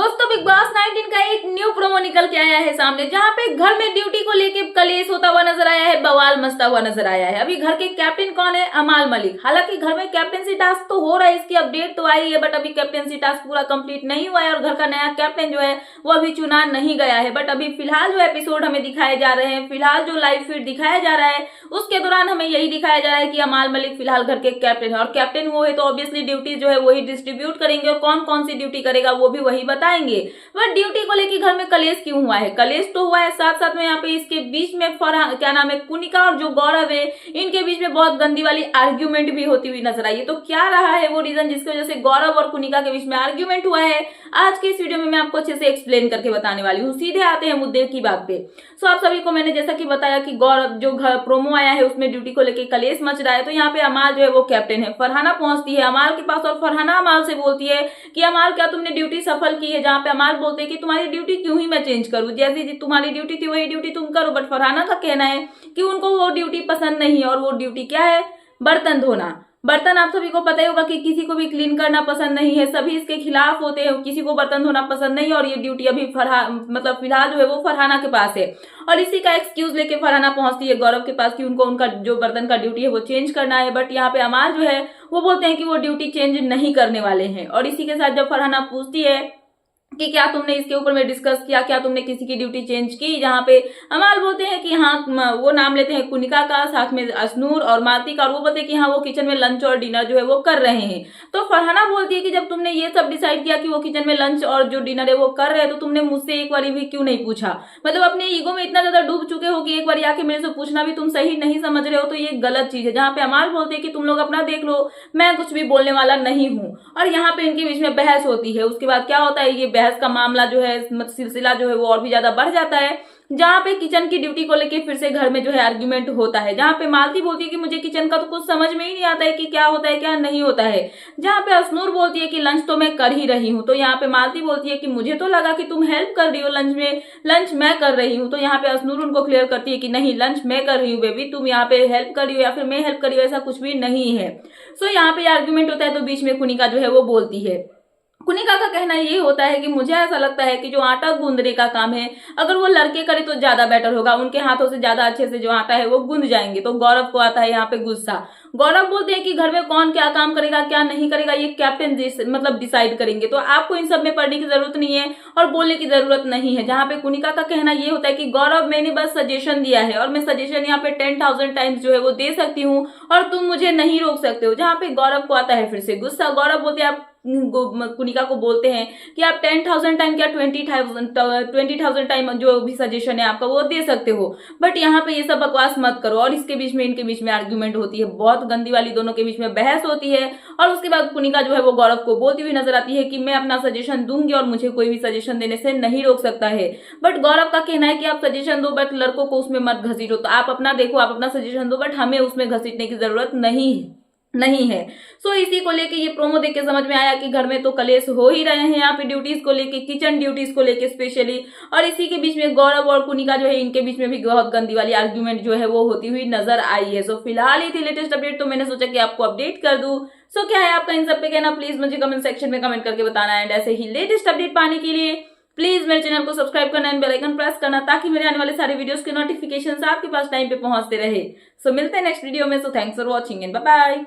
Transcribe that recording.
दोस्तों big boss 19 का एक न्यू प्रोमो निकल के आया है सामने, जहां पे घर में ड्यूटी को लेके कलेश होता हुआ नजर आया है, बवाल मचता हुआ नजर आया है। अभी घर के कैप्टन कौन है? अमाल मलिक। हालांकि घर में कैप्टनसी टास्क तो हो रहा है, इसकी अपडेट तो आई है, बट अभी कैप्टनसी टास्क पूरा कंप्लीट नहीं हुआ है और घर का नया कैप्टन जो है वो अभी चुना नहीं गया है। बट अभी फिलहाल जो एपिसोड हमें दिखाए जा रहे हैं, फिलहाल जो लाइव फीड दिखाया जा रहा है उसके दौरान हमें यही दिखाया जा रहा है कि अमाल मलिक फिलहाल घर के कैप्टन है, और कैप्टन वो है तो ऑब्वियसली ड्यूटी जो है वही डिस्ट्रीब्यूट करेंगे, और कौन कौन सी ड्यूटी करेगा वो भी वही बताएंगे। बट ड्यूटी को लेकर घर में कलेश क्यों हुआ है? कलेश तो हुआ है, साथ साथ में यहाँ पे इसके बीच में क्या नाम है, कुनिका और जो गौरव है इनके बीच में बहुत गंदी वाली आर्ग्यूमेंट भी होती हुई नजर आई है। तो क्या रहा है वो रीजन जिसकी वजह से गौरव और कुनिका के बीच में आर्ग्यूमेंट हुआ है, आज के इस वीडियो में मैं आपको अच्छे से एक्सप्लेन करके बताने वाली हूँ। सीधे आते हैं मुद्दे की बात पे। सो आप सभी को मैंने जैसा कि बताया कि गौरव जो घर प्रोमो आया है उसमें ड्यूटी को लेकर कलेश मच रहा है, तो यहाँ पे अमाल जो है वो कैप्टन है। फरहाना पहुंचती है अमाल के पास और फरहाना अमाल से बोलती है कि अमाल क्या तुमने ड्यूटी सफल की है? जहाँ पे अमाल बोलते हैं कि तुम्हारी ड्यूटी क्यों ही मैं चेंज करूं, जैसी तुम्हारी ड्यूटी थी वही ड्यूटी तुम करो। बट फरहाना का कहना है कि उनको वो ड्यूटी पसंद नहीं है, और वो ड्यूटी क्या है? बर्तन धोना। बर्तन आप सभी को पता ही होगा कि किसी को भी क्लीन करना पसंद नहीं है, सभी इसके खिलाफ होते हैं, किसी को बर्तन धोना पसंद नहीं है। और ये ड्यूटी अभी फिलहाल जो है वो फरहाना के पास है, और इसी का एक्सक्यूज लेके फरहाना पहुंचती है गौरव के पास कि उनको उनका जो बर्तन का ड्यूटी है वो चेंज करना है। बट यहाँ पे अमाल जो है वो बोलते हैं कि वो ड्यूटी चेंज नहीं करने वाले हैं। और इसी के साथ जब फरहाना पूछती है कि क्या तुमने इसके ऊपर में डिस्कस किया, क्या तुमने किसी की ड्यूटी चेंज की, जहाँ पे अमाल बोलते हैं कि हाँ, वो नाम लेते हैं कुनिका का, साथ में अशनूर और मालती का, और वो बोलते हैं कि हाँ वो किचन में लंच और डिनर जो है वो कर रहे हैं। तो फरहाना बोलती है कि जब तुमने ये सब डिसाइड किया कि वो किचन में लंच और जो डिनर है वो कर रहे हैं, तो तुमने मुझसे एक बार भी क्यों नहीं पूछा? मतलब अपने ईगो में इतना ज्यादा डूब चुके हो कि एक बार आके मेरे से पूछना भी तुम सही नहीं समझ रहे हो, तो ये गलत चीज है। जहाँ पे अमाल बोलते हैं कि तुम लोग अपना देख लो, मैं कुछ भी बोलने वाला नहीं हूँ। और यहाँ पे इनके बीच में बहस होती है। उसके बाद क्या होता है, ये बहस का मामला जो है सिलसिला जो है वो और भी ज्यादा बढ़ जाता है, जहाँ पे किचन की ड्यूटी को लेके फिर से घर में जो है आर्ग्यूमेंट होता है। जहाँ पे मालती बोलती है कि मुझे किचन का तो कुछ समझ में ही नहीं आता है कि क्या होता है क्या नहीं होता है। जहाँ पे अशनूर बोलती है कि लंच तो मैं कर ही रही हूँ। तो यहाँ पे मालती बोलती है कि मुझे तो लगा कि तुम हेल्प कर रही हो लंच में, लंच मैं कर रही हूँ। तो यहाँ पे अशनूर उनको क्लियर करती है कि नहीं, लंच मैं कर रही हूँ बेबी, तुम यहाँ पे हेल्प कर रही हो या फिर मैं हेल्प कर रही हूँ, ऐसा कुछ भी नहीं है। सो यहाँ पे आर्ग्यूमेंट होता है, तो बीच में कुनिका जो है वो बोलती है। कुनिका का कहना ये होता है कि मुझे ऐसा लगता है कि जो आटा गूंदने का काम है अगर वो लड़के करे तो ज्यादा बेटर होगा, उनके हाथों से ज्यादा अच्छे से जो आटा है वो गूंद जाएंगे। तो गौरव को आता है यहाँ पे गुस्सा। गौरव बोलते हैं कि घर में कौन क्या काम करेगा क्या नहीं करेगा ये कैप्टन डिसाइड करेंगे, तो आपको इन सब में पढ़ने की जरूरत नहीं है और बोलने की जरूरत नहीं है। जहाँ पे कुनिका का कहना ये होता है कि गौरव मैंने बस सजेशन दिया है, और मैं सजेशन यहाँ पे 10,000 टाइम्स जो है वो दे सकती हूँ, और तुम मुझे नहीं रोक सकते हो। जहाँ पे गौरव को आता है फिर से गुस्सा। गौरव बोलते हैं, आप कुनिका को बोलते हैं कि आप 10,000 टाइम क्या 20,000 टाइम जो भी सजेशन है आपका वो दे सकते हो, बट यहाँ पे ये सब बकवास मत करो। और इसके बीच में इनके बीच में आर्ग्यूमेंट होती है, बहुत गंदी वाली, दोनों के बीच में बहस होती है। और उसके बाद कुनिका जो है वो गौरव को बोलती हुई नजर आती है कि मैं अपना सजेशन दूंगी और मुझे कोई भी सजेशन देने से नहीं रोक सकता है। बट गौरव का कहना है कि आप सजेशन दो बट लड़कों को उसमें मत घसीटो, तो आप अपना देखो, आप अपना सजेशन दो, बट हमें उसमें घसीटने की जरूरत नहीं है। सो इसी को लेके ये प्रोमो देख के समझ में आया कि घर में तो कलेश हो ही रहे हैं यहाँ पे ड्यूटीज को लेके, किचन ड्यूटीज को लेके स्पेशली। और इसी के बीच में गौरव और कुनिका जो है इनके बीच में भी बहुत गंदी वाली आर्ग्यूमेंट जो है वो होती हुई नजर आई है। सो फिलहाल ही थी लेटेस्ट अपडेट, तो मैंने सोचा कि आपको अपडेट कर दूं। सो क्या है आपका इन सब पे कहना, प्लीज मुझे कमेंट सेक्शन में कमेंट करके बताना। एंड ऐसे ही लेटेस्ट अपडेट पाने के लिए प्लीज मेरे चैनल को सब्सक्राइब करना एंड बेल आइकन प्रेस करना, ताकि मेरे आने वाले सारे वीडियोस के नोटिफिकेशंस आपके पास टाइम पे पहुंचते रहे। सो मिलते हैं नेक्स्ट वीडियो में। So thanks for watching and bye bye.